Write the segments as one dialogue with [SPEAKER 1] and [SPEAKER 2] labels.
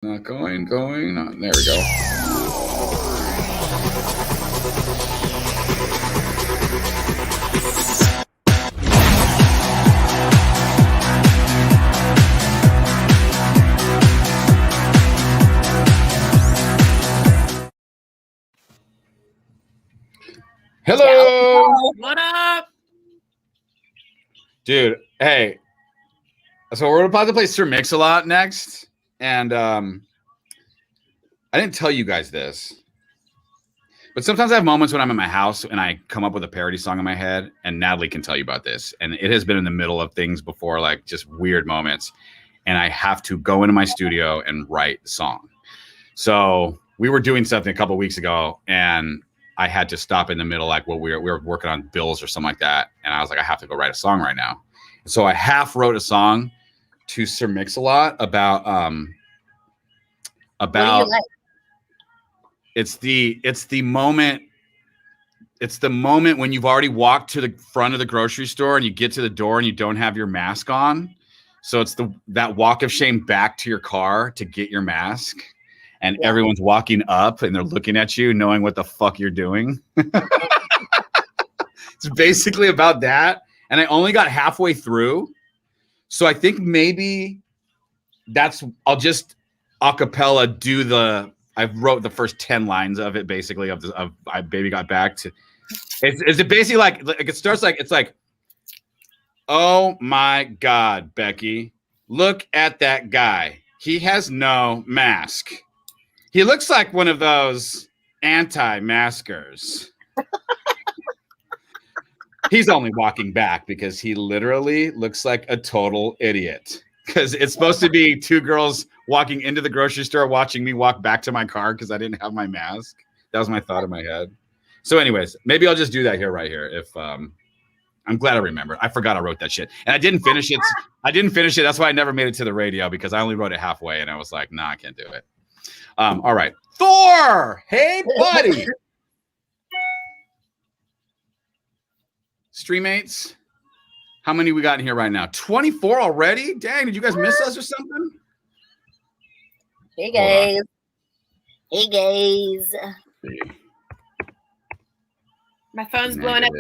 [SPEAKER 1] Not going. There we go. Hello.
[SPEAKER 2] What up?
[SPEAKER 1] Dude, hey. So we're about to play Sir Mix-a-Lot next. And I didn't tell you guys this. But sometimes I have moments when I'm in my house and I come up with a parody song in my head, and Natalie can tell you about this. And it has been in the middle of things before, like just weird moments. And I have to go into my studio and write the song. So we were doing something a couple of weeks ago, and I had to stop in the middle, like we were working on bills or something like that. And I was like, I have to go write a song right now. So I half wrote a song to Sir Mix-a-Lot about
[SPEAKER 3] What do you like?
[SPEAKER 1] it's the moment when you've already walked to the front of the grocery store and you get to the door and you don't have your mask on. So it's that walk of shame back to your car to get your mask. And everyone's walking up and they're looking at you, knowing what the fuck you're doing. It's basically about that. And I only got halfway through. So I think maybe I'll just a cappella I wrote the first 10 lines of it, basically, of I Baby Got Back to. It's basically like it starts like, it's like, oh my God, Becky, look at that guy. He has no mask. He looks like one of those anti-maskers. He's only walking back because he literally looks like a total idiot. Because it's supposed to be two girls walking into the grocery store watching me walk back to my car because I didn't have my mask. That was my thought in my head. So anyways, maybe I'll just do that right here. If I'm glad I remembered. I forgot I wrote that shit. And I didn't finish it. That's why I never made it to the radio, because I only wrote it halfway and I was like, nah, I can't do it. All right. Thor! Hey, buddy! Streammates, how many we got in here right now? 24 already? Dang, did you guys miss us or something?
[SPEAKER 3] Hey, guys. Hey, guys.
[SPEAKER 2] My phone's blowing up.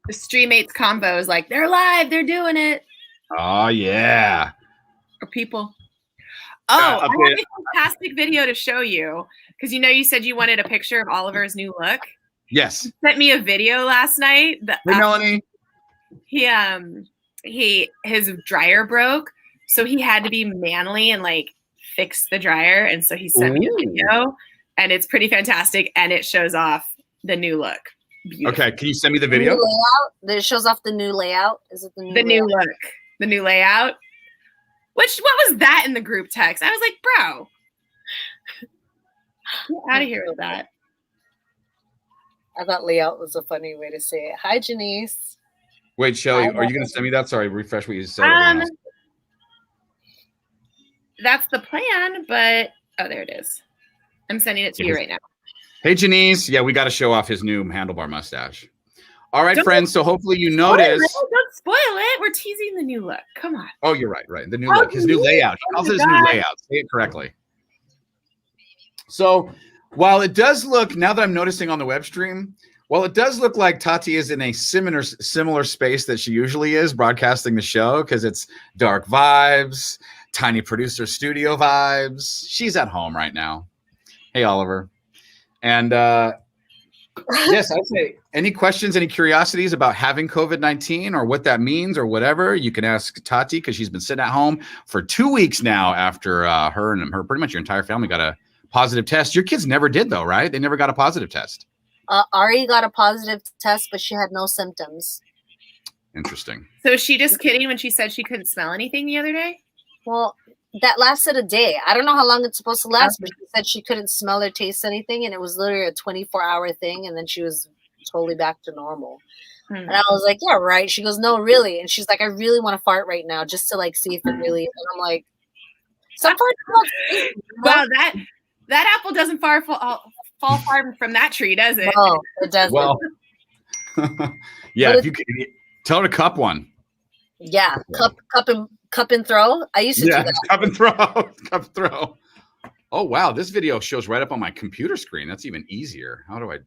[SPEAKER 2] The Streammates combo is like, they're live. They're doing it.
[SPEAKER 1] Oh, yeah.
[SPEAKER 2] Or people. Oh, I have a fantastic video to show you, because you said you wanted a picture of Oliver's new look.
[SPEAKER 1] Yes.
[SPEAKER 2] He sent me a video last night.
[SPEAKER 1] Hey, Melanie.
[SPEAKER 2] His dryer broke, so he had to be manly and like fix the dryer, and so he sent me a video, and it's pretty fantastic, and it shows off the new look. Beautiful.
[SPEAKER 1] Okay, can you send me the video?
[SPEAKER 3] New layout? It shows off the new layout. Is it the new
[SPEAKER 2] look? The new layout. What was that in the group text? I was like, bro, get out of here with that.
[SPEAKER 3] I thought layout was a funny way to say it. Hi, Janice.
[SPEAKER 1] Wait, Shelly, are you going to send me that? Sorry, refresh what you said.
[SPEAKER 2] That's the plan, but there it is. I'm sending it to you right now.
[SPEAKER 1] Hey, Janice. Yeah, we got to show off his new handlebar mustache. All right, friends. So hopefully you notice.
[SPEAKER 2] Don't spoil it. We're teasing the new look. Come on.
[SPEAKER 1] Oh, you're right. The new look. His new layout. He calls it his new layout. Say it correctly. So while it does look, now that I'm noticing on the web stream, while it does look like Tati is in a similar space that she usually is broadcasting the show, because it's dark vibes, tiny producer studio vibes. She's at home right now. Hey, Oliver. And yes, I'd say any questions, any curiosities about having COVID-19 or what that means or whatever, you can ask Tati, because she's been sitting at home for 2 weeks now after her pretty much your entire family got a positive test. Your kids never did, though, right? They never got a positive test.
[SPEAKER 3] Ari got a positive test, but she had no symptoms.
[SPEAKER 1] Interesting.
[SPEAKER 2] So is she just kidding when she said she couldn't smell anything the other day?
[SPEAKER 3] Well, that lasted a day. I don't know how long it's supposed to last, but she said she couldn't smell or taste anything, and it was literally a 24-hour thing, and then she was totally back to normal. And I was like, yeah, right. She goes, no, really. And she's like, I really want to fart right now just to like see if it really is. And I'm like, some farts.
[SPEAKER 2] Well, that apple doesn't fall far from that tree, does it?
[SPEAKER 3] No, it doesn't.
[SPEAKER 1] Well, yeah, if you could tell her to cup one.
[SPEAKER 3] Yeah, cup and throw. I used to do that.
[SPEAKER 1] Cup and throw. Oh, wow. This video shows right up on my computer screen. That's even easier. How do I?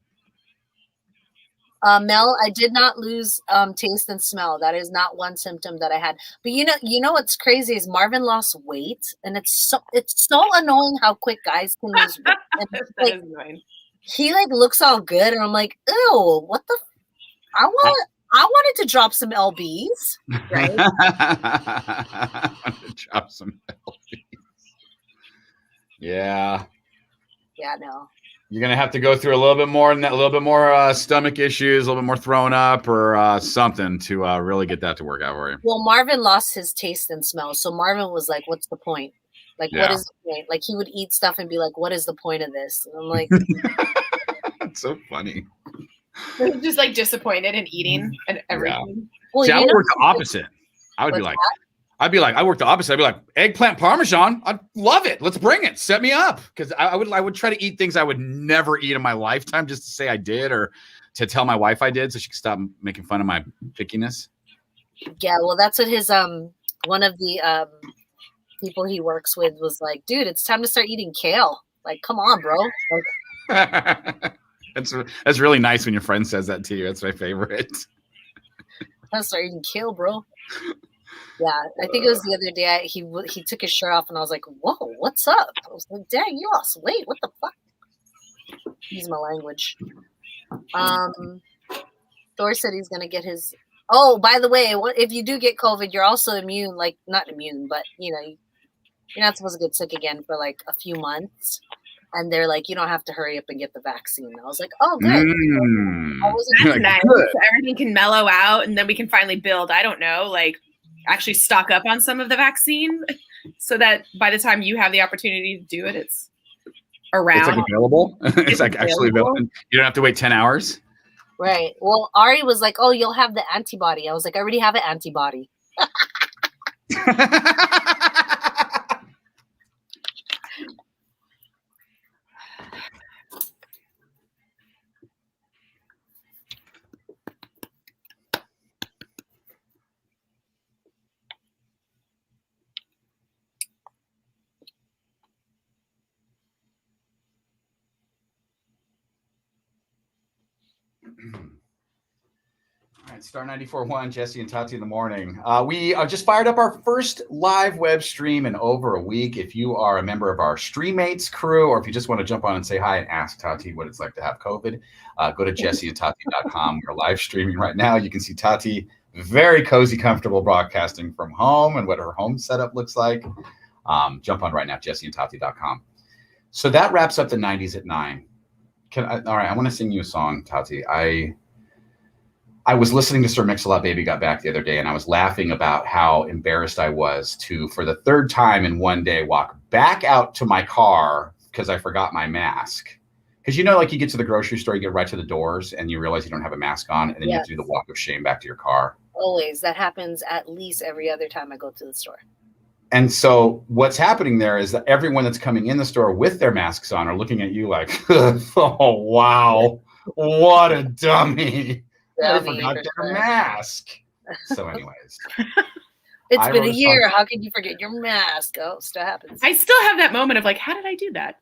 [SPEAKER 3] Mel, I did not lose taste and smell. That is not one symptom that I had. But you know what's crazy is Marvin lost weight, and it's so annoying how quick guys can lose weight. And, like, he like looks all good, and I'm like, ew, what the? I wanted to drop some lbs, right?
[SPEAKER 1] Drop some lbs. Yeah.
[SPEAKER 3] Yeah, no.
[SPEAKER 1] You're gonna have to go through a little bit more, stomach issues, a little bit more thrown up, or something to really get that to work out for you.
[SPEAKER 3] Well, Marvin lost his taste and smell, so Marvin was like, "What's the point? Like, what is the point?" Like, he would eat stuff and be like, "What is the point of this?" And I'm like,
[SPEAKER 1] "It's so funny."
[SPEAKER 2] Just like disappointed in eating and everything.
[SPEAKER 1] Yeah. Well, see, I would work the opposite. I would be like, I work the opposite. I'd be like, eggplant parmesan. I'd love it. Let's bring it. Set me up. Because I would try to eat things I would never eat in my lifetime just to say I did, or to tell my wife I did, so she could stop making fun of my pickiness.
[SPEAKER 3] Yeah, well, that's what his one of the people he works with was like, dude, it's time to start eating kale. Like, come on, bro. Like,
[SPEAKER 1] that's really nice when your friend says that to you. That's my favorite.
[SPEAKER 3] I'm start eating kale, bro. Yeah, I think it was the other day. He took his shirt off, and I was like, "Whoa, what's up?" I was like, "Dang, you lost weight. What the fuck?" Use my language. Thor said he's gonna get his. Oh, by the way, if you do get COVID, you're also immune. Like, not immune, but you're not supposed to get sick again for like a few months. And they're like, you don't have to hurry up and get the vaccine. I was like, oh, good.
[SPEAKER 2] That's nice. Good. So everything can mellow out, and then we can finally build. I don't know, like, actually stock up on some of the vaccine, so that by the time you have the opportunity to do it, it's around.
[SPEAKER 1] It's like available. It's like actually available. You don't have to wait 10 hours.
[SPEAKER 3] Right. Well, Ari was like, oh, you'll have the antibody. I was like, I already have an antibody.
[SPEAKER 1] All right, Star 94.1, Jesse and Tati in the morning. We just fired up our first live web stream in over a week. If you are a member of our StreamMates crew, or if you just want to jump on and say hi and ask Tati what it's like to have COVID, go to jesseandtati.com. We're live streaming right now. You can see Tati very cozy, comfortable broadcasting from home and what her home setup looks like. Jump on right now, jesseandtati.com. So that wraps up the 90s at 9. All right, I want to sing you a song, Tati. I was listening to Sir Mix-a-Lot Baby Got Back the other day, and I was laughing about how embarrassed I was to, for the third time in one day, walk back out to my car because I forgot my mask. Because like you get to the grocery store, you get right to the doors, and you realize you don't have a mask on, and then you have to do the walk of shame back to your car.
[SPEAKER 3] Always. That happens at least every other time I go to the store.
[SPEAKER 1] And so what's happening there is that everyone that's coming in the store with their masks on are looking at you like, oh, wow, what a dummy. I forgot their mask. So anyways.
[SPEAKER 3] It's been a year. How can you forget your mask? Oh, still happens.
[SPEAKER 2] I still have that moment of like, how did I do that?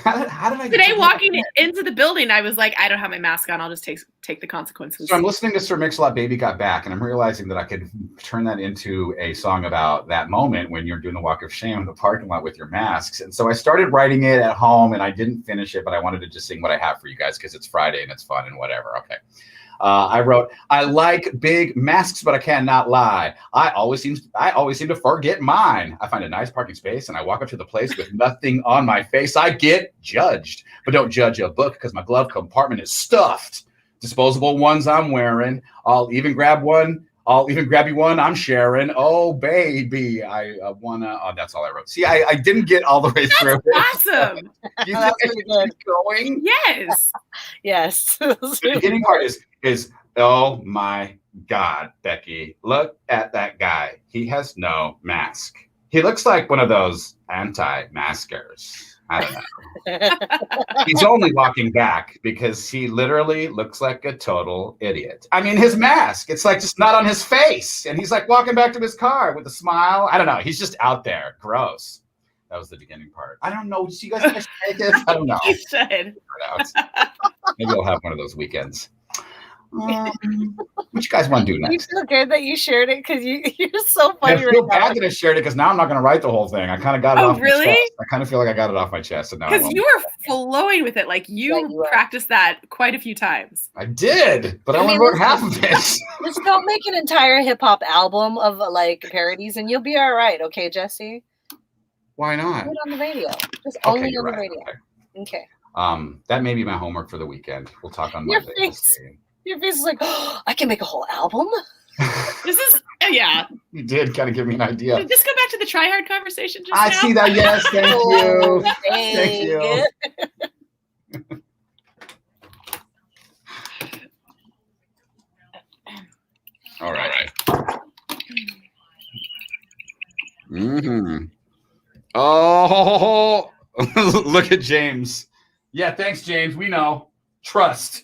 [SPEAKER 1] How did I
[SPEAKER 2] Today walking into the building, I was like, I don't have my mask on. I'll just take the consequences.
[SPEAKER 1] So I'm listening to Sir Mix-a-Lot Baby Got Back, and I'm realizing that I could turn that into a song about that moment when you're doing the walk of shame in the parking lot with your masks. And so I started writing it at home, and I didn't finish it, but I wanted to just sing what I have for you guys because it's Friday and it's fun and whatever. Okay. I wrote, I like big masks, but I cannot lie. I always seem to forget mine. I find a nice parking space and I walk up to the place with nothing on my face. I get judged, but don't judge a book because my glove compartment is stuffed. Disposable ones I'm wearing. I'll even grab you one I'm sharing. Oh, baby. I wanna. Oh, that's all I wrote. See, I didn't get all the way through.
[SPEAKER 2] Awesome.
[SPEAKER 1] You think I keep going?
[SPEAKER 2] Yes.
[SPEAKER 3] Yes.
[SPEAKER 1] The beginning part is, oh my God, Becky, look at that guy. He has no mask. He looks like one of those anti-maskers. I don't know. He's only walking back because he literally looks like a total idiot. I mean, his mask, it's like just not on his face. And he's like walking back to his car with a smile. I don't know. He's just out there. Gross. That was the beginning part. I don't know. Do you guys think I should make it? I don't know.
[SPEAKER 2] You should.
[SPEAKER 1] Figure it out. Maybe I'll have one of those weekends. What you guys want to do
[SPEAKER 3] You
[SPEAKER 1] next?
[SPEAKER 3] feel good that you shared it because you're so
[SPEAKER 1] I
[SPEAKER 3] funny
[SPEAKER 1] feel
[SPEAKER 3] right now.
[SPEAKER 1] bad that I shared it because now I'm not going to write the whole thing. I kind of got it
[SPEAKER 2] Oh,
[SPEAKER 1] off
[SPEAKER 2] really?
[SPEAKER 1] my chest. I kind of feel like I got it off my chest. And now I
[SPEAKER 2] Because
[SPEAKER 1] won't.
[SPEAKER 2] you were flowing with it. Like
[SPEAKER 3] Yeah, you
[SPEAKER 2] you
[SPEAKER 3] were.
[SPEAKER 2] practiced that quite a few times.
[SPEAKER 1] I did, but I
[SPEAKER 3] I
[SPEAKER 1] only
[SPEAKER 3] mean,
[SPEAKER 1] wrote
[SPEAKER 3] listen.
[SPEAKER 1] half of it.
[SPEAKER 3] Just don't make an entire hip hop album of like parodies, and you'll be all right. Okay, Jesse.
[SPEAKER 1] Why not?
[SPEAKER 3] Do it on the radio. Just
[SPEAKER 1] Okay,
[SPEAKER 3] only
[SPEAKER 1] you're
[SPEAKER 3] on the
[SPEAKER 1] right.
[SPEAKER 3] radio.
[SPEAKER 1] Okay.
[SPEAKER 3] Okay.
[SPEAKER 1] That may be my homework for the weekend. We'll talk on
[SPEAKER 3] Your
[SPEAKER 1] Monday.
[SPEAKER 3] face. Your face is like, oh, I can make a whole album.
[SPEAKER 2] This is yeah.
[SPEAKER 1] You did kind of give me an idea.
[SPEAKER 2] Did this go back to the try hard conversation just
[SPEAKER 1] I
[SPEAKER 2] now?
[SPEAKER 1] see that. Yes, thank
[SPEAKER 3] Oh,
[SPEAKER 1] you. Thank you. All right. Oh, look at James. Yeah, thanks, James. We know. Trust.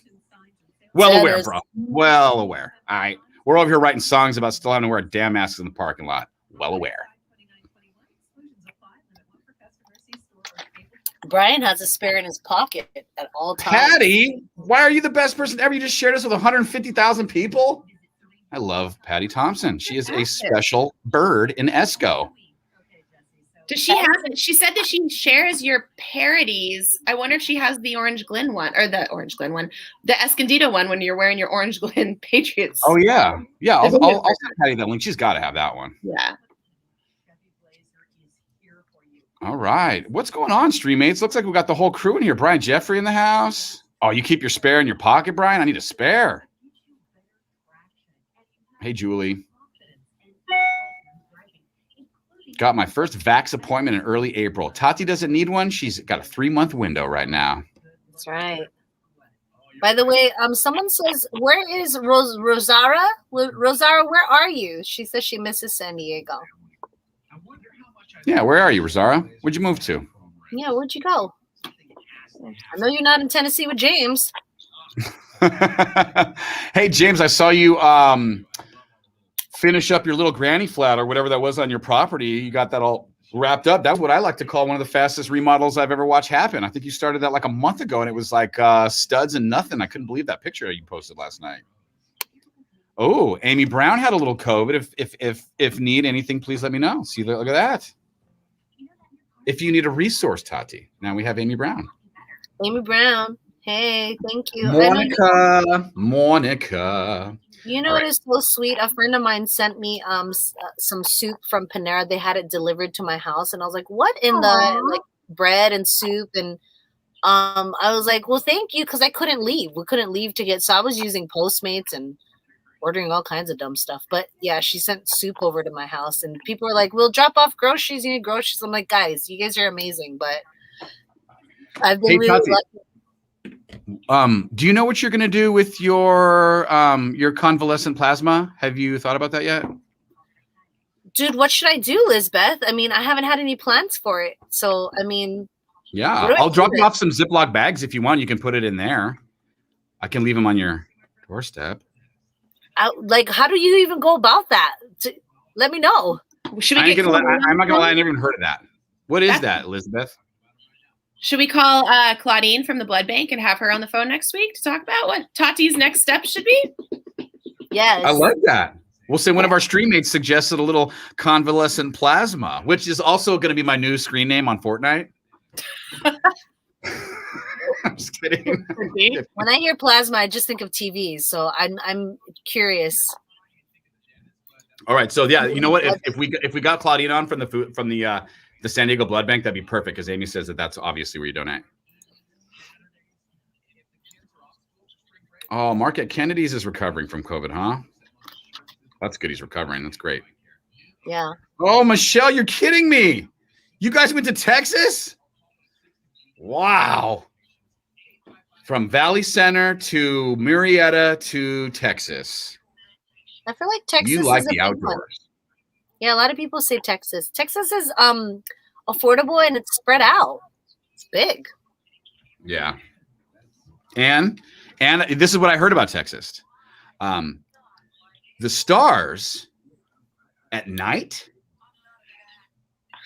[SPEAKER 1] Well aware, bro. Well aware. All right. We're over here writing songs about still having to wear damn masks in the parking lot. Well aware.
[SPEAKER 3] Brian has a spare in his pocket at all times.
[SPEAKER 1] Patty, why are you the best person ever? You just shared us with 150,000 people. I love Patty Thompson. She is a special bird in ESCO.
[SPEAKER 2] Does she have? She said that she shares your parodies. I wonder if she has the Orange Glen one or the Orange Glen one, the Escondido one when you're wearing your Orange Glen Patriots.
[SPEAKER 1] Oh yeah, yeah. I'll send Patty that link. She's got to have that one.
[SPEAKER 2] Yeah.
[SPEAKER 1] All right. What's going on, stream mates? Looks like we got the whole crew in here. Brian Jeffrey in the house. Oh, you keep your spare in your pocket, Brian? I need a spare. Hey, Julie. Got my first vax appointment in early April. Tati doesn't need one. She's got a 3-month window right now.
[SPEAKER 3] That's right. By the way, someone says, where is Rosara? Rosara, where are you? She says she misses San Diego.
[SPEAKER 1] Yeah, where are you, Rosara? Where'd you move to?
[SPEAKER 3] Yeah, where'd you go? I know you're not in Tennessee with James.
[SPEAKER 1] Hey, James, I saw you finish up your little granny flat or whatever that was on your property. You got that all wrapped up. That's what I like to call one of the fastest remodels I've ever watched happen. I think you started that like a month ago, and it was like studs and nothing. I couldn't believe that picture you posted last night. Oh, Amy Brown had a little COVID. If need anything, please let me know. See, look at that. If you need a resource, Tati, now we have Amy Brown.
[SPEAKER 3] Amy Brown. Hey, thank you.
[SPEAKER 1] Monica.
[SPEAKER 3] You know what is so sweet? A friend of mine sent me some soup from Panera. They had it delivered to my house, and I was like, "What in the like bread and soup?" And I was like, "Well, thank you," because I couldn't leave. We couldn't leave to get. So I was using Postmates and ordering all kinds of dumb stuff. But yeah, she sent soup over to my house, and people were like, "We'll drop off groceries. You need groceries." I'm like, "Guys, you guys are amazing," but I've been really lucky.
[SPEAKER 1] Do you know what you're going to do with your convalescent plasma? Have you thought about that yet?
[SPEAKER 3] Dude, what should I do, Lizbeth? I mean, I haven't had any plans for it. So, I mean,
[SPEAKER 1] yeah, I'll drop you off some Ziploc bags if you want. You can put it in there. I can leave them on your doorstep.
[SPEAKER 3] Like, how do you even go about that? Let me know.
[SPEAKER 2] Should we
[SPEAKER 1] I'm not going to lie. I never even heard of that. What is that, Elizabeth?
[SPEAKER 2] Should we call Claudine from the blood bank and have her on the phone next week to talk about what Tati's next step should be?
[SPEAKER 3] Yes.
[SPEAKER 1] I like that. We'll say one of our stream mates suggested a little convalescent plasma, which is also going to be my new screen name on Fortnite. I'm just kidding.
[SPEAKER 3] When I hear plasma, I just think of TVs. So I'm curious.
[SPEAKER 1] All right. So yeah, you know what? If we got Claudine on from the San Diego Blood Bank, that'd be perfect because Amy says that's obviously where you donate. Oh, Mark at Kennedy's is recovering from COVID, huh? That's good. He's recovering. That's great.
[SPEAKER 3] Yeah.
[SPEAKER 1] Oh, Michelle, you're kidding me. You guys went to Texas? Wow. From Valley Center to Murrieta to Texas.
[SPEAKER 3] I feel like Texas
[SPEAKER 1] You like
[SPEAKER 3] is
[SPEAKER 1] the outdoors.
[SPEAKER 3] Yeah, a lot of people say Texas. Texas is affordable and it's spread out. It's big.
[SPEAKER 1] Yeah. And this is what I heard about Texas. The stars at night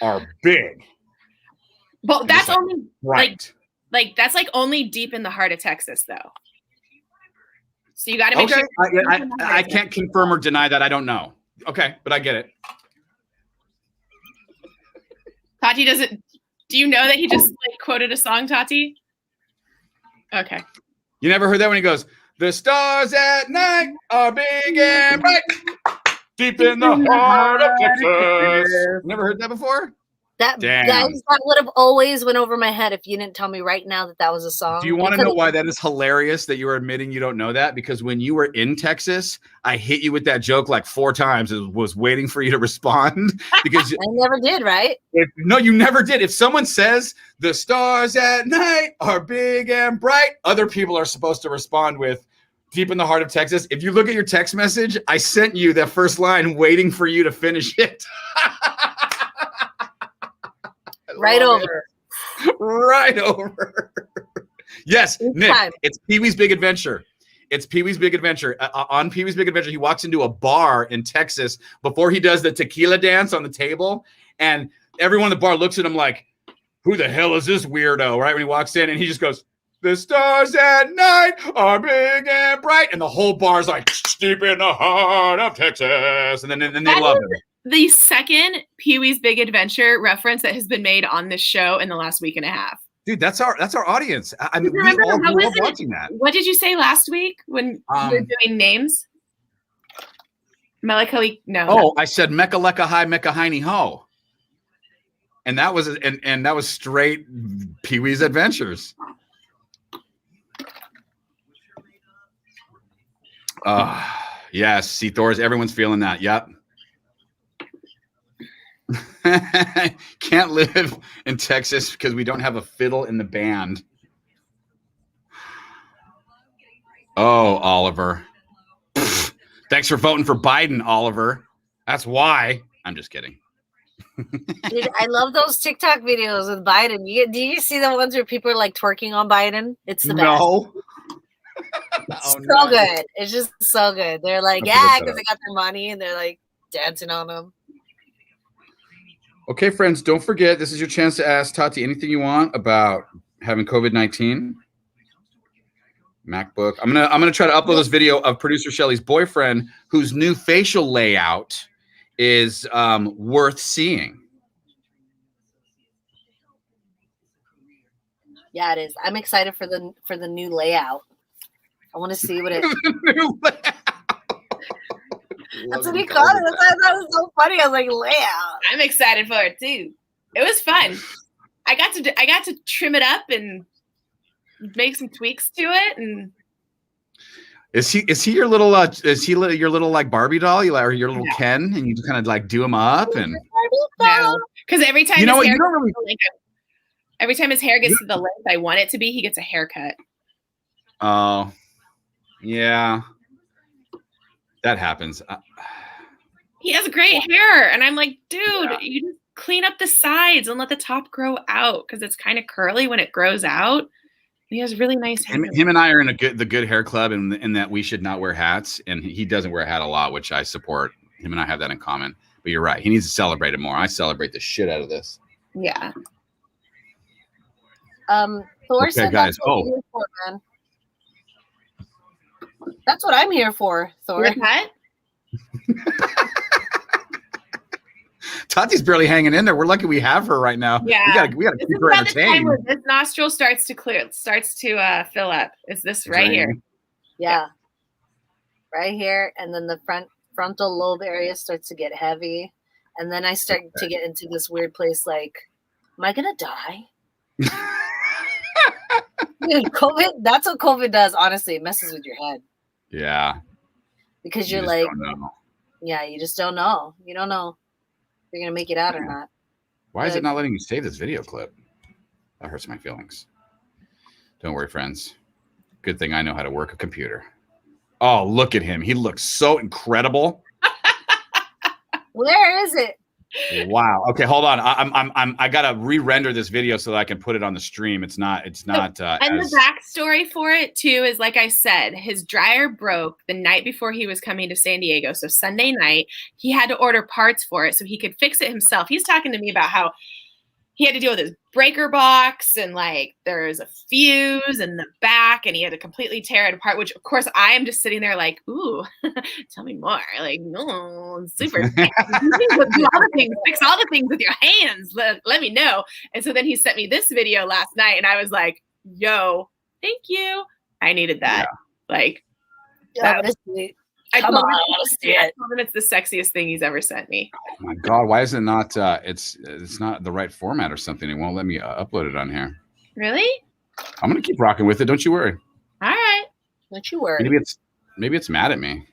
[SPEAKER 1] are big.
[SPEAKER 2] But
[SPEAKER 1] And
[SPEAKER 2] that's
[SPEAKER 1] just
[SPEAKER 2] only
[SPEAKER 1] right.
[SPEAKER 2] like that's like only deep in the heart of Texas, though. So you got to make
[SPEAKER 1] Okay.
[SPEAKER 2] sure.
[SPEAKER 1] I can't confirm or deny that. I don't know. Okay, but I get it.
[SPEAKER 2] Tati doesn't. Do you know that he just like quoted a song, Tati? Okay.
[SPEAKER 1] You never heard that when he goes, "The stars at night are big and bright, deep in the heart of Texas." You never heard that before?
[SPEAKER 3] That
[SPEAKER 1] Damn.
[SPEAKER 3] that would have always went over my head if you didn't tell me right now that that was a song.
[SPEAKER 1] Do you want to know why that is hilarious that you are admitting you don't know that? Because when you were in Texas, I hit you with that joke like 4 times and was waiting for you to respond. Because
[SPEAKER 3] I never did, right?
[SPEAKER 1] no, you never did. If someone says the stars at night are big and bright, other people are supposed to respond with deep in the heart of Texas. If you look at your text message, I sent you that first line waiting for you to finish it.
[SPEAKER 3] Right over.
[SPEAKER 1] Right over. Yes,
[SPEAKER 3] Each
[SPEAKER 1] Nick,
[SPEAKER 3] time.
[SPEAKER 1] it's Pee-wee's Big Adventure. It's Pee-wee's Big Adventure. On Pee-wee's Big Adventure, he walks into a bar in Texas before he does the tequila dance on the table, and everyone in the bar looks at him like, who the hell is this weirdo, right? When he walks in, and he just goes, the stars at night are big and bright, and the whole bar's like, deep in the heart of Texas, and then they love him.
[SPEAKER 2] The second Pee-wee's Big Adventure reference that has been made on this show in the last week and a half.
[SPEAKER 1] Dude, that's our audience. I mean, we
[SPEAKER 2] Remember,
[SPEAKER 1] all
[SPEAKER 2] how
[SPEAKER 1] grew
[SPEAKER 2] was
[SPEAKER 1] up
[SPEAKER 2] it?
[SPEAKER 1] watching that.
[SPEAKER 2] What did you say last week when you were doing names? Melancholy? No.
[SPEAKER 1] Oh, I said Mecca Lecca Hi Mecca Heiny Ho. And that was and that was straight Pee-wee's Adventures. Yes, see Thor's, everyone's feeling that. Yep. Can't live in Texas because we don't have a fiddle in the band. Oh, Oliver. Thanks for voting for Biden, Oliver. That's why. I'm just kidding.
[SPEAKER 3] Dude, I love those TikTok videos with Biden. Do you see the ones where people are like twerking on Biden? It's the best.
[SPEAKER 1] No.
[SPEAKER 3] It's so good. It's just so good. They're like, yeah, because they got their money and they're like dancing on them.
[SPEAKER 1] Okay, friends, don't forget, this is your chance to ask Tati anything you want about having COVID-19. MacBook. I'm gonna try to upload this video of producer Shelly's boyfriend, whose new facial layout is worth seeing.
[SPEAKER 3] Yeah, it is. I'm excited for the new layout. I want to see what it.
[SPEAKER 1] New layout.
[SPEAKER 3] That's what he called it. That was so funny. I was like, layout.
[SPEAKER 2] I'm excited for it too. It was fun. I got to trim it up and make some tweaks to it. And
[SPEAKER 1] is he your little your little like Barbie doll, or your little Ken, and you just kind of like do him up and
[SPEAKER 2] no, because every time every time his hair gets to the length I want it to be, he gets a haircut.
[SPEAKER 1] Oh, yeah, that happens.
[SPEAKER 2] He has great hair, and I'm like, dude, you just clean up the sides and let the top grow out because it's kind of curly when it grows out. He has really nice hair.
[SPEAKER 1] Him and I are in the good hair club, in that we should not wear hats, and he doesn't wear a hat a lot, which I support. Him and I have that in common. But you're right; he needs to celebrate it more. I celebrate the shit out of this.
[SPEAKER 2] Yeah.
[SPEAKER 3] Thor said
[SPEAKER 1] guys.
[SPEAKER 3] That's what I'm here for, man. That's what I'm here for, Thor.
[SPEAKER 2] Your hat?
[SPEAKER 1] Tati's barely hanging in there. We're lucky we have her right now.
[SPEAKER 2] Yeah,
[SPEAKER 1] we gotta keep her entertained.
[SPEAKER 2] This nostril starts to fill up. Is this right here?
[SPEAKER 3] Yeah, right here, and then the frontal lobe area starts to get heavy, and then I start to get into this weird place. Like, am I gonna die? Dude, COVID. That's what COVID does. Honestly, it messes with your head.
[SPEAKER 1] Yeah.
[SPEAKER 3] Because you're like, yeah, you just don't know. You don't know if you're gonna make it out or not.
[SPEAKER 1] Why is it not letting you save this video clip? That hurts my feelings. Don't worry, friends. Good thing I know how to work a computer. Oh, look at him. He looks so incredible.
[SPEAKER 3] Where is it?
[SPEAKER 1] Wow. Okay, hold on. I gotta re-render this video so that I can put it on the stream. It's not. And
[SPEAKER 2] the backstory for it too is, like I said, his dryer broke the night before he was coming to San Diego. So Sunday night, he had to order parts for it so he could fix it himself. He's talking to me about how he had to deal with his breaker box and like there's a fuse in the back and he had to completely tear it apart, which of course I am just sitting there like, ooh, tell me more. Like, no, super. Do all the things, fix all the things with your hands. Let me know. And so then he sent me this video last night and I was like, yo, thank you. I needed that. Yeah. Like,
[SPEAKER 3] that was sweet. I told
[SPEAKER 2] him it's the sexiest thing he's ever sent me.
[SPEAKER 1] Oh my God, why is it not? It's not the right format or something. It won't let me upload it on here.
[SPEAKER 2] Really?
[SPEAKER 1] I'm gonna keep rocking with it. Don't you worry.
[SPEAKER 2] All right.
[SPEAKER 3] Don't you worry.
[SPEAKER 1] Maybe it's mad at me.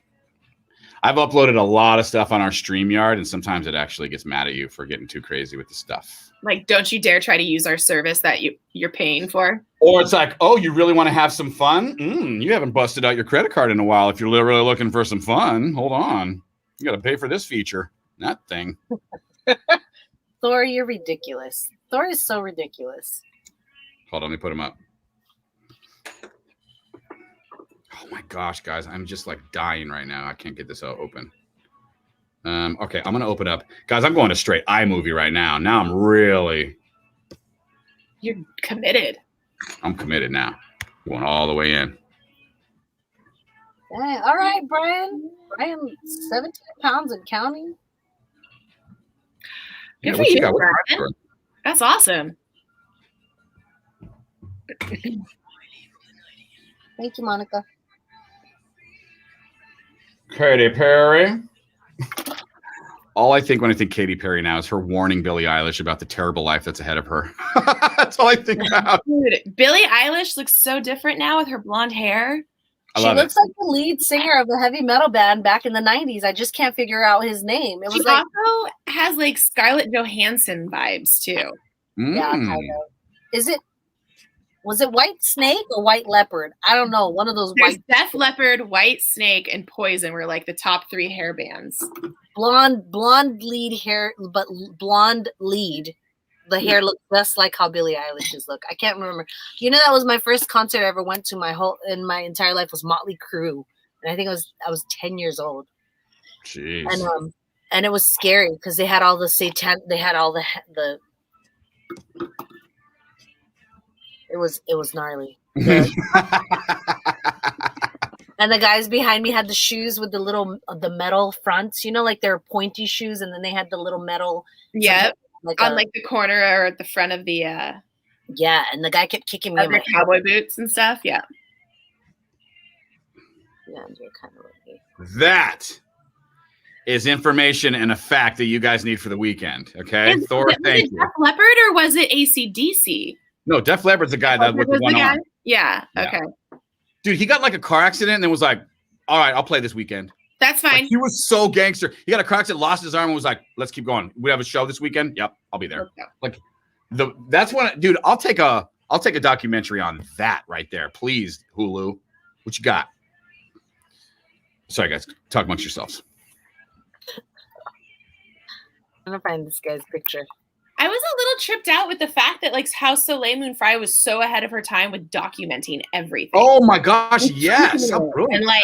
[SPEAKER 1] I've uploaded a lot of stuff on our StreamYard, and sometimes it actually gets mad at you for getting too crazy with the stuff.
[SPEAKER 2] Like, don't you dare try to use our service that you're paying for.
[SPEAKER 1] Or it's like, oh, you really want to have some fun? You haven't busted out your credit card in a while. If you're really looking for some fun, hold on. You got to pay for this feature, that thing.
[SPEAKER 3] Thor, you're ridiculous. Thor is so ridiculous.
[SPEAKER 1] Hold on, let me put him up. Oh my gosh, guys, I'm just like dying right now. I can't get this open. Okay, I'm gonna open up, guys. I'm going to straight iMovie right now. Now I'm really.
[SPEAKER 2] You're committed.
[SPEAKER 1] I'm committed now. Going all the way in.
[SPEAKER 3] Dang. All right, Brian. Brian, 17 pounds and counting.
[SPEAKER 2] Good for you, Brian. That's awesome.
[SPEAKER 3] Thank you, Monica.
[SPEAKER 1] Katy Perry. All I think when I think Katy Perry now is her warning Billie Eilish about the terrible life that's ahead of her. That's all I think about.
[SPEAKER 2] Dude, Billie Eilish looks so different now with her blonde hair.
[SPEAKER 3] She looks like the lead singer of a heavy metal band back in the 90s. I just can't figure out his name. It was
[SPEAKER 2] she also has like Scarlett Johansson vibes too.
[SPEAKER 3] Yeah, kind of. Was it White Snake or White Leopard? I don't know. One of those white.
[SPEAKER 2] Def Leppard, White Snake, and Poison were like the top 3 hair bands.
[SPEAKER 3] Blonde lead hair, but blonde lead. The hair looked just like how Billie Eilish's look. I can't remember. You know, that was my first concert I ever went to in my entire life was Motley Crue, and I think I was 10 years old.
[SPEAKER 1] Jeez.
[SPEAKER 3] And it was scary because they had all the they had all the. It was gnarly. And the guys behind me had the shoes with the metal fronts, you know, like they're pointy shoes, and then they had the little metal.
[SPEAKER 2] Yeah, on the corner or at the front of the.
[SPEAKER 3] Yeah, and the guy kept kicking me.
[SPEAKER 2] Their cowboy boots and stuff. Yeah.
[SPEAKER 3] Yeah, you're kind of lucky.
[SPEAKER 1] That is information and a fact that you guys need for the weekend. Okay, Thor, thank you.
[SPEAKER 2] Def Leppard or was it AC/DC?
[SPEAKER 1] No, Def Leppard's the guy that with the one arm.
[SPEAKER 2] Yeah. Okay.
[SPEAKER 1] Dude, he got like a car accident and then was like, all right, I'll play this weekend.
[SPEAKER 2] That's fine.
[SPEAKER 1] Like, he was so gangster. He got a car accident, lost his arm, and was like, let's keep going. We have a show this weekend. Yep, I'll be there. Okay. Like that's when, dude, I'll take a documentary on that right there. Please, Hulu. What you got? Sorry, guys. Talk amongst yourselves.
[SPEAKER 3] I'm gonna find this guy's picture.
[SPEAKER 2] I was a little tripped out with the fact that like how Soleil Moon Frye was so ahead of her time with documenting everything.
[SPEAKER 1] Oh my gosh, yes. How brilliant.
[SPEAKER 2] And like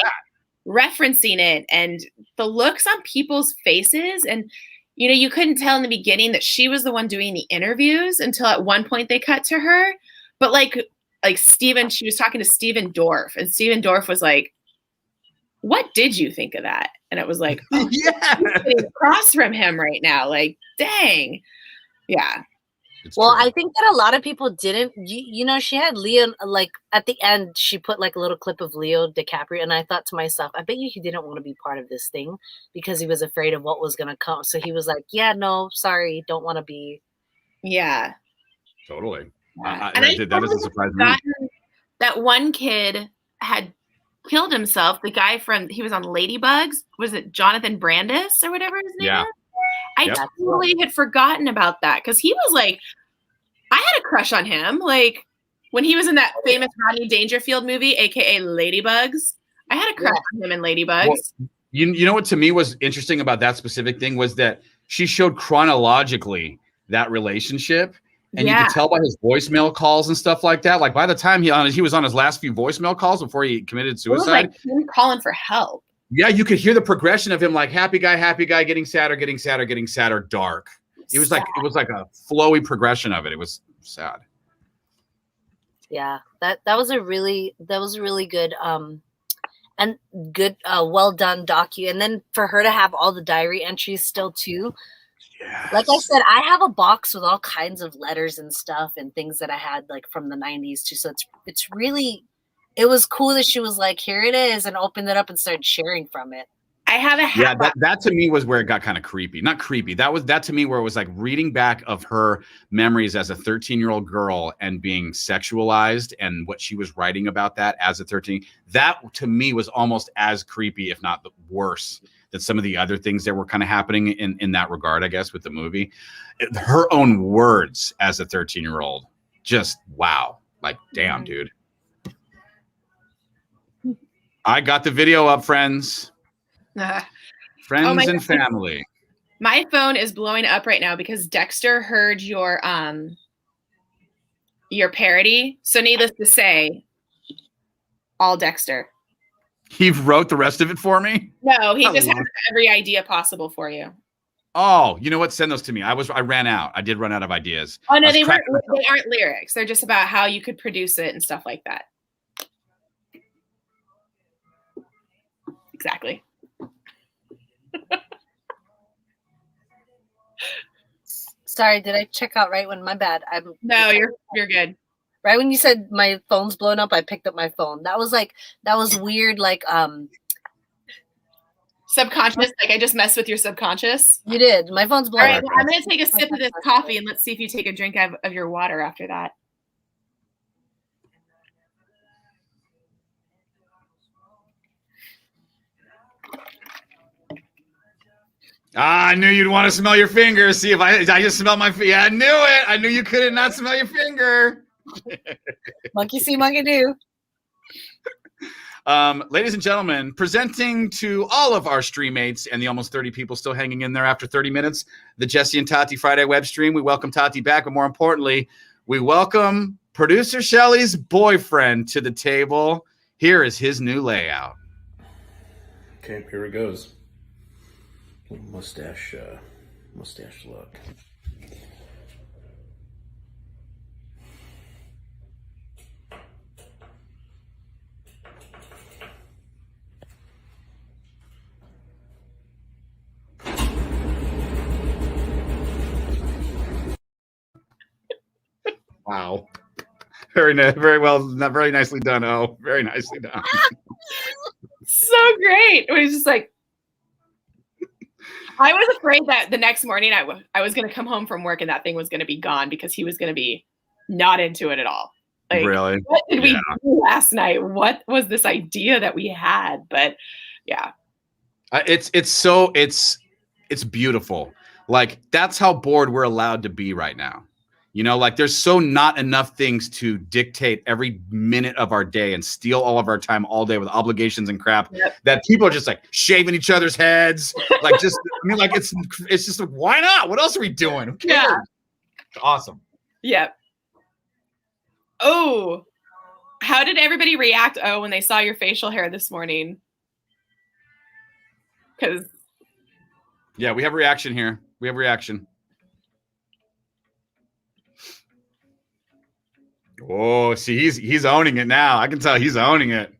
[SPEAKER 2] referencing it and the looks on people's faces. And, you know, you couldn't tell in the beginning that she was the one doing the interviews until at one point they cut to her. But like Steven, she was talking to Steven Dorff, and Steven Dorff was like, what did you think of that? And it was like, oh, yeah, getting across from him right now. Like, dang. Yeah.
[SPEAKER 3] Well, I think that a lot of people didn't. You know, she had Leo, like at the end, she put like a little clip of Leo DiCaprio. And I thought to myself, I bet you he didn't want to be part of this thing because he was afraid of what was going to come. So he was like, yeah, no, sorry, don't want to be.
[SPEAKER 2] Yeah.
[SPEAKER 1] Totally.
[SPEAKER 2] Yeah.
[SPEAKER 1] That doesn't surprise me.
[SPEAKER 2] That one kid had killed himself. The guy he was on Ladybugs. Was it Jonathan Brandis or whatever his name is? I totally had forgotten about that because he was like, I had a crush on him. Like when he was in that famous Rodney Dangerfield movie, aka Ladybugs. I had a crush on him in Ladybugs.
[SPEAKER 1] Well, you know what to me was interesting about that specific thing was that she showed chronologically that relationship. And you could tell by his voicemail calls and stuff like that. Like by the time he was on his last few voicemail calls before he committed suicide.
[SPEAKER 2] It was like him calling for help. Yeah,
[SPEAKER 1] you could hear the progression of him, like happy guy, getting sadder, dark. It was like a flowy progression of it. It was sad.
[SPEAKER 3] Yeah, that was a really good and good well done docu. And then for her to have all the diary entries still too.
[SPEAKER 1] Yes.
[SPEAKER 3] Like I said, I have a box with all kinds of letters and stuff and things that I had like from the 90s too. So it's really, it was cool that she was like, here it is, and opened it up and started sharing from it.
[SPEAKER 2] I have a hat.
[SPEAKER 1] Yeah, that to me was where it got kind of creepy. Not creepy. That to me where it was like reading back of her memories as a 13-year-old girl and being sexualized and what she was writing about that as a 13. That to me was almost as creepy, if not worse, than some of the other things that were kind of happening in that regard, I guess, with the movie. Her own words as a 13-year-old, just wow. Like, damn, dude. I got the video up, friends. Friends and family.
[SPEAKER 2] My phone is blowing up right now because Dexter heard your parody. So needless to say, all Dexter.
[SPEAKER 1] He wrote the rest of it for me?
[SPEAKER 2] No, he just has every idea possible for you.
[SPEAKER 1] Oh, you know what? Send those to me. I ran out. I did run out of ideas.
[SPEAKER 2] Oh no, they aren't lyrics. They're just about how you could produce it and stuff like that. Exactly.
[SPEAKER 3] Sorry, did I check out right when? My bad.
[SPEAKER 2] No, you're good.
[SPEAKER 3] Right when you said my phone's blown up, I picked up my phone. That was weird, like
[SPEAKER 2] subconscious. Like I just messed with your subconscious.
[SPEAKER 3] You did. My phone's blown up.
[SPEAKER 2] All right, well, I'm gonna take a sip of this coffee and let's see if you take a drink of your water after that.
[SPEAKER 1] I knew you'd want to smell your finger. See if I just smelled my feet. I knew it. I knew you couldn't not smell your finger.
[SPEAKER 3] Monkey see, monkey do.
[SPEAKER 1] Ladies and gentlemen, presenting to all of our stream mates and the almost 30 people still hanging in there after 30 minutes, the Jesse and Tati Friday web stream. We welcome Tati back, but more importantly, we welcome producer Shelly's boyfriend to the table. Here is his new layout.
[SPEAKER 4] Okay, here it goes. Little mustache look.
[SPEAKER 1] Wow. Very well, not very nicely done. Oh, very nicely done.
[SPEAKER 2] So great. It was just like, I was afraid that the next morning I was going to come home from work and that thing was going to be gone because he was going to be not into it at all. Like,
[SPEAKER 1] really?
[SPEAKER 2] What did we do last night? What was this idea that we had? But yeah.
[SPEAKER 1] It's beautiful. Like, that's how bored we're allowed to be right now. You know, like there's so not enough things to dictate every minute of our day and steal all of our time all day with obligations and crap that people are just like shaving each other's heads. Like just, I mean, like it's just like, why not? What else are we doing? Who cares?
[SPEAKER 2] Yeah.
[SPEAKER 1] It's awesome.
[SPEAKER 2] Yeah. Oh, how did everybody react? Oh, when they saw your facial hair this morning? Because.
[SPEAKER 1] Yeah, we have reaction here. We have reaction. Oh, see, he's owning it now. I can tell he's owning it.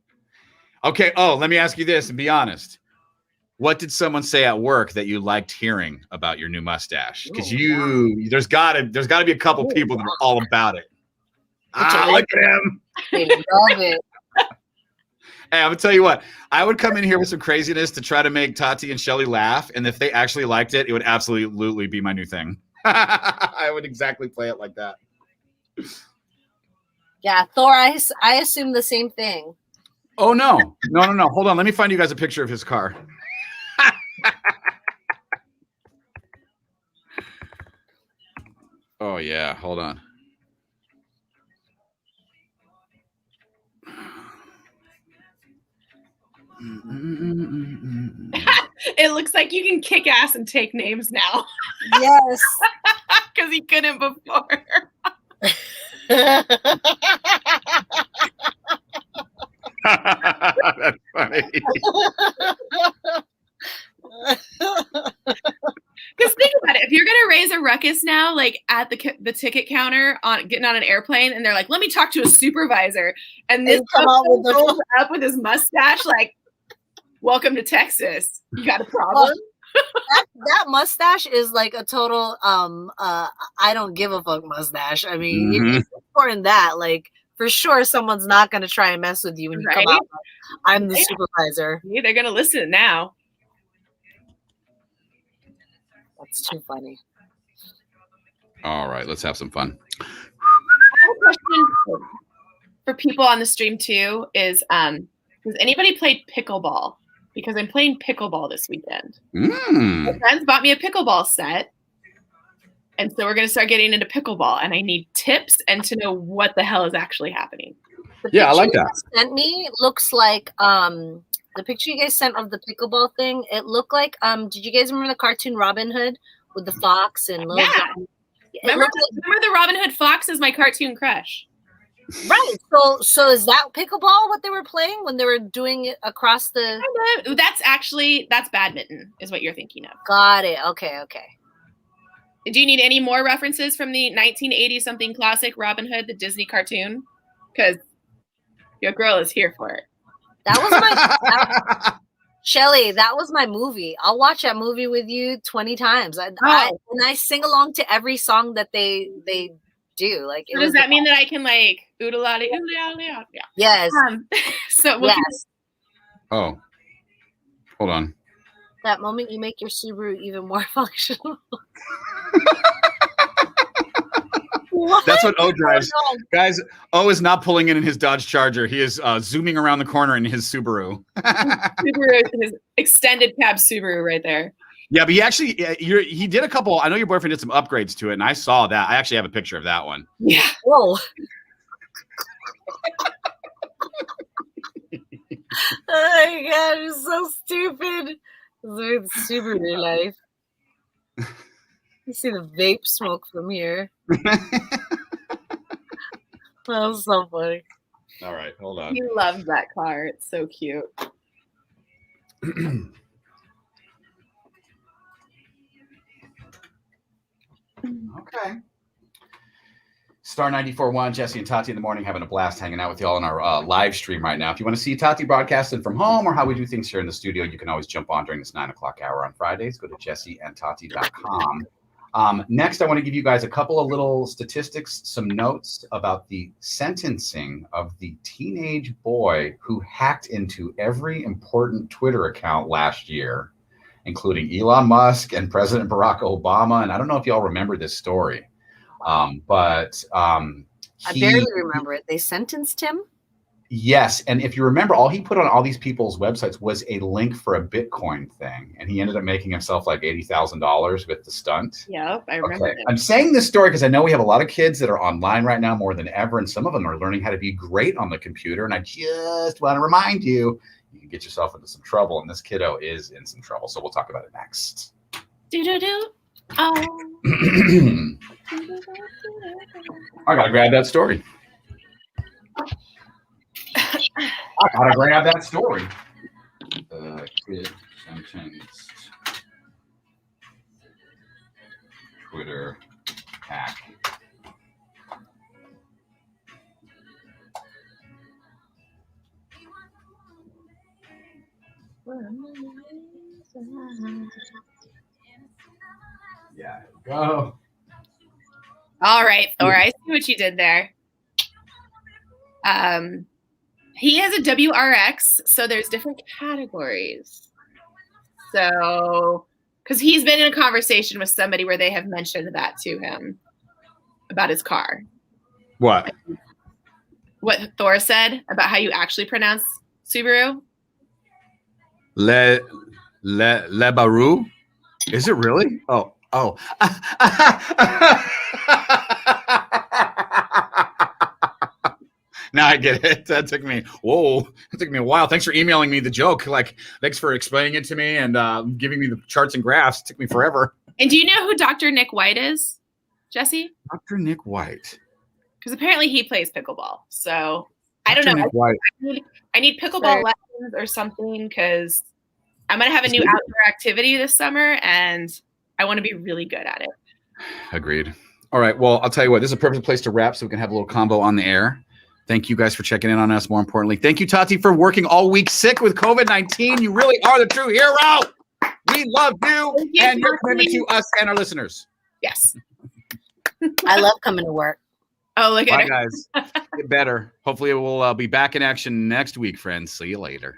[SPEAKER 1] Okay. Oh, let me ask you this and be honest. What did someone say at work that you liked hearing about your new mustache? Because there's gotta be a couple people that are all about it. Look at him.
[SPEAKER 3] They love it.
[SPEAKER 1] Hey, I'm gonna tell you what. I would come in here with some craziness to try to make Tati and Shelly laugh, and if they actually liked it, it would absolutely be my new thing. I would exactly play it like that.
[SPEAKER 3] Yeah, Thor, I assume the same thing.
[SPEAKER 1] Oh, no. Hold on. Let me find you guys a picture of his car. Oh, yeah. Hold on.
[SPEAKER 2] It looks like you can kick ass and take names now.
[SPEAKER 3] Yes.
[SPEAKER 2] Because he couldn't before.
[SPEAKER 1] That's funny.
[SPEAKER 2] Because think about it. If you're going to raise a ruckus now, like at the ticket counter on getting on an airplane, and they're like, "Let me talk to a supervisor," and this
[SPEAKER 3] come out with the
[SPEAKER 2] rolls up with his mustache, like, "Welcome to Texas. You got a problem?"
[SPEAKER 3] That mustache is like a total I don't give a fuck mustache. I mean, it's important that like for sure someone's not going to try and mess with you when you come out. I'm the supervisor.
[SPEAKER 2] Yeah, they're going to listen now.
[SPEAKER 3] That's too funny.
[SPEAKER 1] All right, let's have some fun.
[SPEAKER 2] I have a question for people on the stream too is has anybody played pickleball? Because I'm playing pickleball this weekend. My friends bought me a pickleball set. And so we're going to start getting into pickleball. And I need tips and to know what the hell is actually happening.
[SPEAKER 1] Yeah, I like that.
[SPEAKER 3] Sent me looks like the picture you guys sent of the pickleball thing. It looked like did you guys remember the cartoon Robin Hood with the fox and little
[SPEAKER 2] remember the Robin Hood fox is my cartoon crush.
[SPEAKER 3] Right. So is that pickleball what they were playing when they were doing it across the?
[SPEAKER 2] That's badminton is what you're thinking of.
[SPEAKER 3] Got it. Okay.
[SPEAKER 2] Do you need any more references from the 1980 something classic Robin Hood, the Disney cartoon? Because your girl is here for it.
[SPEAKER 3] That was my Shelly. That was my movie. I'll watch that movie with you 20 times. And I sing along to every song that they do. Like,
[SPEAKER 2] so does that mean that I can like oodalali? Yeah.
[SPEAKER 3] Yes.
[SPEAKER 1] Oh, hold on.
[SPEAKER 3] That moment you make your Subaru even more functional.
[SPEAKER 1] That's what O drives. Guys, O is not pulling in his Dodge Charger. He is zooming around the corner in his Subaru.
[SPEAKER 2] His extended cab Subaru right there.
[SPEAKER 1] Yeah, but he did a couple. I know your boyfriend did some upgrades to it, and I saw that. I actually have a picture of that one.
[SPEAKER 2] Yeah.
[SPEAKER 3] Whoa. Oh my God, it's so stupid. With Subaru life. You see the vape smoke from here. That was so funny.
[SPEAKER 1] All right, hold on.
[SPEAKER 2] He loves that car. It's so cute.
[SPEAKER 1] Okay. Star 94.1, Jesse and Tati in the morning, having a blast hanging out with y'all on our live stream right now. If you want to see Tati broadcasting from home or how we do things here in the studio, you can always jump on during this 9 o'clock hour on Fridays. Go to jesseandtati.com. Next, I want to give you guys a couple of little statistics, some notes about the sentencing of the teenage boy who hacked into every important Twitter account last year, including Elon Musk and President Barack Obama. And I don't know if y'all remember this story. I
[SPEAKER 3] barely remember it. They sentenced him?
[SPEAKER 1] Yes. And if you remember, all he put on all these people's websites was a link for a Bitcoin thing. And he ended up making himself like $80,000 with the stunt.
[SPEAKER 2] Yep, I remember that.
[SPEAKER 1] I'm saying this story because I know we have a lot of kids that are online right now more than ever. And some of them are learning how to be great on the computer. And I just want to remind you, you can get yourself into some trouble. And this kiddo is in some trouble. So we'll talk about it next.
[SPEAKER 2] Oh.
[SPEAKER 1] I gotta grab that story. Kid sentenced Twitter hack. Yeah, here we go.
[SPEAKER 2] All right, Thor, I see what you did there. He has a WRX, so there's different categories. So, because he's been in a conversation with somebody where they have mentioned that to him about his car.
[SPEAKER 1] What?
[SPEAKER 2] What Thor said about how you actually pronounce Subaru?
[SPEAKER 1] Lebaru? Is it really? Oh. Now I get it. That took me a while. Thanks for emailing me the joke. Like, thanks for explaining it to me and giving me the charts and graphs. It took me forever.
[SPEAKER 2] And do you know who Dr. Nick White is, Jesse?
[SPEAKER 1] Dr. Nick White.
[SPEAKER 2] Because apparently he plays pickleball. So I don't know.
[SPEAKER 1] Nick White.
[SPEAKER 2] I need pickleball lessons or something because I'm going to have a new outdoor activity this summer and I want to be really good at it.
[SPEAKER 1] Agreed. All right. Well, I'll tell you what, this is a perfect place to wrap so we can have a little combo on the air. Thank you guys for checking in on us. More importantly, thank you, Tati, for working all week sick with COVID-19. You really are the true hero. We love you and your commitment to us and our listeners.
[SPEAKER 2] Yes.
[SPEAKER 3] I love coming to work.
[SPEAKER 2] Oh, look at
[SPEAKER 1] Bye,
[SPEAKER 2] her.
[SPEAKER 1] guys. Get better. Hopefully, we'll be back in action next week, friends. See you later.